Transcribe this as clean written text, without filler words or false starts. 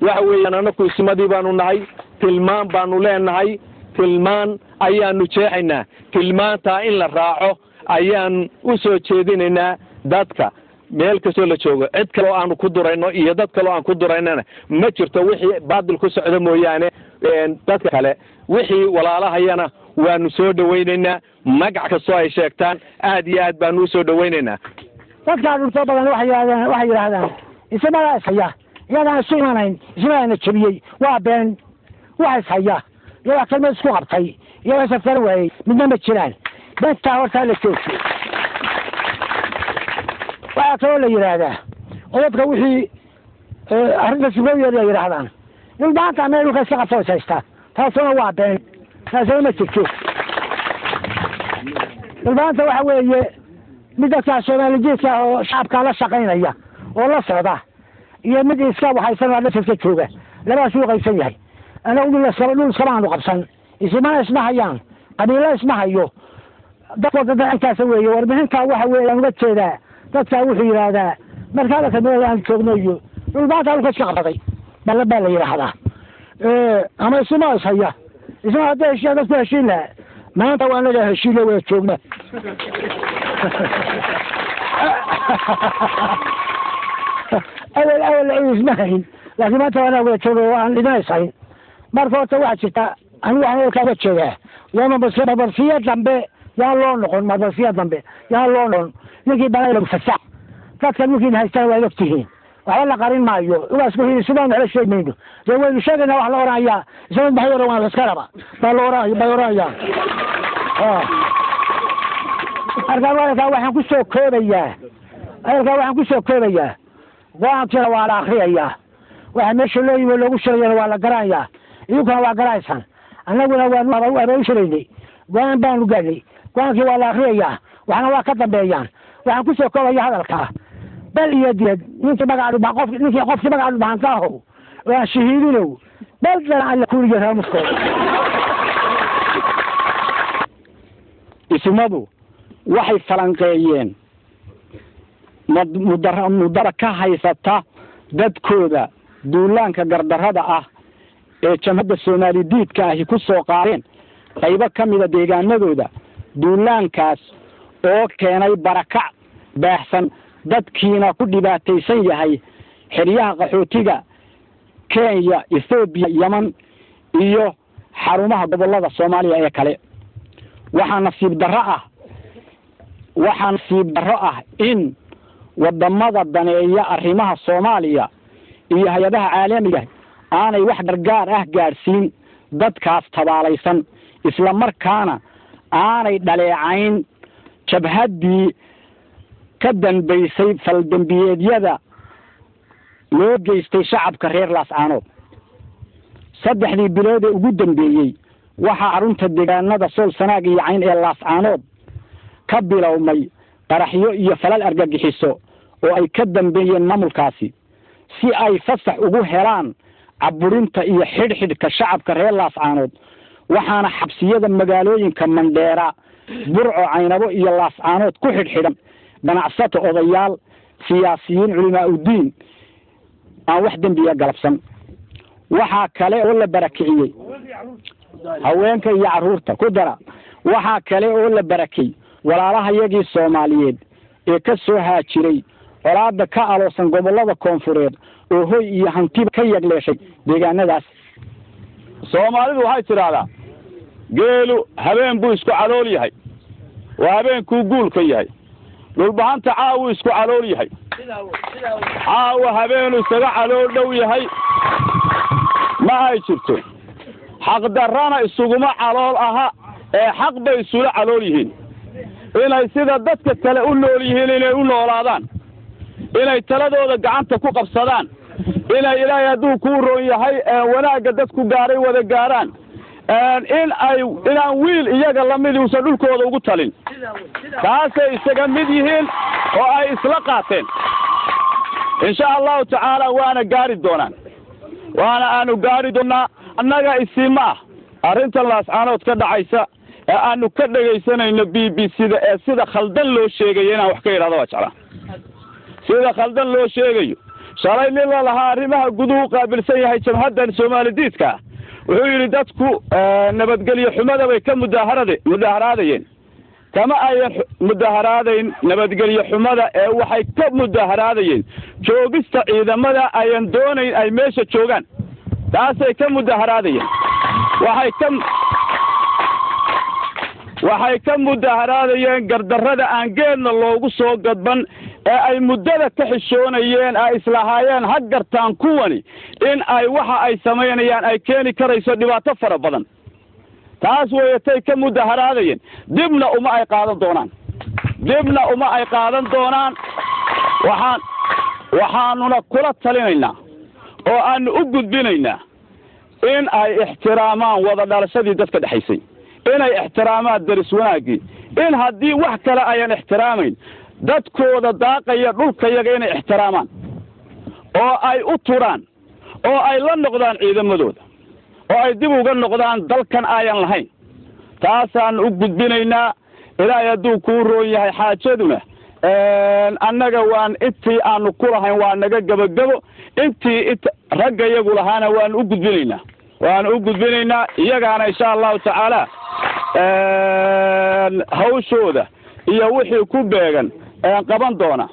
waxweeyaan anaku ismadii baanu nahay tilmaan baanu leenahay tilmaan ayaanu jeexaynaa tilmaanta in la raaco ayaan u soo jeedinaynaa dadka meel kastoo la joogo cid kale oo aanu ku durayno iyo dad kale oo aan ku duraynana ma jirto wixii baadil ku socda mooyaane dadka kale wixii walaalahayana waanu soo dhawaynaynaa magac kastoo ay sheegtaan aad iyo aad baanu u soo dhawaynaynaa dadka dhulto badan waxay yidhaahdaan ismadaa ishaya iyadaan isu imanayn ismadaana jebiyey waa been waxa ishaya iyadaa kalmad isku qabtay iyadaa safgaran waayey midna ma jiraan beentaa hortaa la joojiyo waxaa kaloo la yidhaahdaa oo dadka wixii arrinta sibrooyeeda ay yidhaahdaan dhulbaanta meel dhulka iska qabta is haystaa taasuna waa been taasuna ma jirto dhulbaanta waxa weeye mid dadkaa soomaalijiidka ah oo shacabkaa la shaqaynaya oo la socda iyo mid iska waxaysan waa dhafirka jooga labadaas uu qaysan yahay anagu dhul iskamaanu qabsan ismana isma hayaan qabiilo isma hayo dadkoo dada intaasa weeye warbixintaa waxa weeye aan uga jeedaa dadkaa wuxuu yidhaahdaa markaa kamid aan joogno iyo dhulbaanta dhulka iska qabsaday balla baa la yidhaahdaa ama isma ishaya isma hadday heshiya dadku heshiin laha maanta waa naga heshiilo wada joogna awel isma hayn laakiin maanta waa naga wada joogna oo aan idin ishayn marka horta waxaa jirta anigu waxaan olkaaga jeedaa yaa marbarsiya dambe yaa loo noqon marbarsiya dambe yaa loo noqon ninkii banaa fasax dadka ninkii haystana waa ogtihiin waxba la qarin maayo ugaas ku sidaan waxba sheegi mayno dee waynu sheegaynaa wax la oranayaa isagoo maxay oran waa iska raba baa la oranaya bay oranayaa markaa waxaan ku soo koobayaa go-aankiina waa la akriyayaa waxa meesha loo yimi loogu shirayana waa la garanayaa idinkuna waa garaysaan annaguna waanu u shiraynay go-aan baanu gaadnay go-aankii waa la akriyayaa waxna waa ka dambeeyaan waxaan ku soo koobaya hadalkaa bal iyo diyad ninkii qofkii magaca dhubahanta ahow oo aan shahiidinow bal dana alla kuliya raamuskooda ismadu waxay falanqeeyeen mudara ka haysata dadkooda duulaanka gardarrada ah ee jamhadda soomaali diidka ahi ku soo qaadeen qaybo ka mida deegaanadooda duulaankaas oo keenay barakac baaxsan dadkiina ku dhibaataysan yahay xeryaha qaxootiga Kenya, Ethiopia, Yemen iyo xarumaha gobolada Soomaaliya ee kale waxaa nasiib darro ah in wadamada daneeya arrimaha Soomaaliya iyo hay'adaha caalamiga aanay wax gargaar ah gaarsiin dadkaas tabaalaysan isla markaana aanay dhaleecayn jabhaddii ka dambaysay faldambiyeedyada loo geystay shacabka reer Laascaanood 3 bilood ee ugu dambeeyay waxaa arunta deegaanada Sool Sanaag iyo Cayn ee Laascaanood ka bilowmay qaraxyo iyo falal argagixiso oo ay ka dambeeyeen maamulkaasi si ay fasax ugu helaan caburinta iyo xidhxidhka shacabka reer Laascaanood waxaana xabsiyada magaalooyinka Mandheera, Burco, Caynabo iyo Laascaanood ku xidhxidhan ganacsato odayaal siyaasiyiin culimaa u diin aan wax dambiya galabsan waxaa kale oo la barakiciyay haweenka iyo caruurta ku dara waxaa kale oo la barakay walaalahayagii Soomaaliyeed ee ka soo haajiray colaadda ka aloosan gobolada koonfureed oo hoy iyo hanti ka yagleeshay deegaanadaas Soomaalidu waxay tiraahdaa geelu habeen buu isku calool yahay waa habeenkuu guulka yahay dhulbahanta caawu isku calool yahay caawa habeenu isaga calool dhow yahay ma ay jirto xaqdarrana isuguma calool aha ee xaq bay isula calool yihiin inay sida dadka kale u nool yihiin inay u noolaadaan inay taladooda gacanta ku qabsadaan inay ilaahay hadduu kuu roon yahay wanaagga dadku gaaray wada gaaraan inaan wiil iyaga lamid uusan dhulkooda ugu talin taasay isaga mid yihiin oo ay isla qaateen insha allahu tacaala waana gaari doonaan waana aanu gaari doonaa annaga isiima ah arrintan laascaanood ka dhacaysa ee aanu ka dhegaysanayno b b c da ee sida khaldan loo sheegayo inaan wax ka idhahdo waa jeclaa sida khaldan loo sheegayo shalay nin la lahaa arrimaha guduhu qaabilsan yahay jamhaddan Soomaalidiidka wuxuu yidhi dadku nabadgelyo xumada bay ka mudaharaadayeen kama ayan mudaharaadayn nabadgelyo xumada ee waxay ka mudaharaadayeen joogista ciidamada ayan doonayn ay meesha joogaan taasay ka mudaharaadayeen waxay ka mudaharaadayeen gardarrada aan geedna loogu soo gadban ee ay muddada ka xishoonayeen ay islahaayeen ha gartaan kuwani in ay waxa ay samaynayaan ay keeni karayso dhibaato fara badan taas weeyatay ka mudaharaadayeen dibna uma ay qaadan doonaan waxaanuna kula talinaynaa oo aanu u gudbinaynaa in ay ixtiraamaan wada dhalashadii dadka dhexaysay inay ixtiraamaan daris wanaagii in haddii wax kale ayan ixtiraamayn dadkooda daaqaya dhulkayaga inay ixtiraamaan oo ay u turaan oo ay la noqdaan ciidamadooda oo ay dib uga noqdaan dalkan ayan lahayn taasaan u gudbinaynaa ilaahay hadduu kuu roon yahay xaajaduna annaga waan intii aanu ku lahayn waa naga gabagabo intii ragga iyagu lahaana waan u gudbinaynaa iyagaana insha allahu tacaala hawshooda iyo wixii ku beegan qaban doona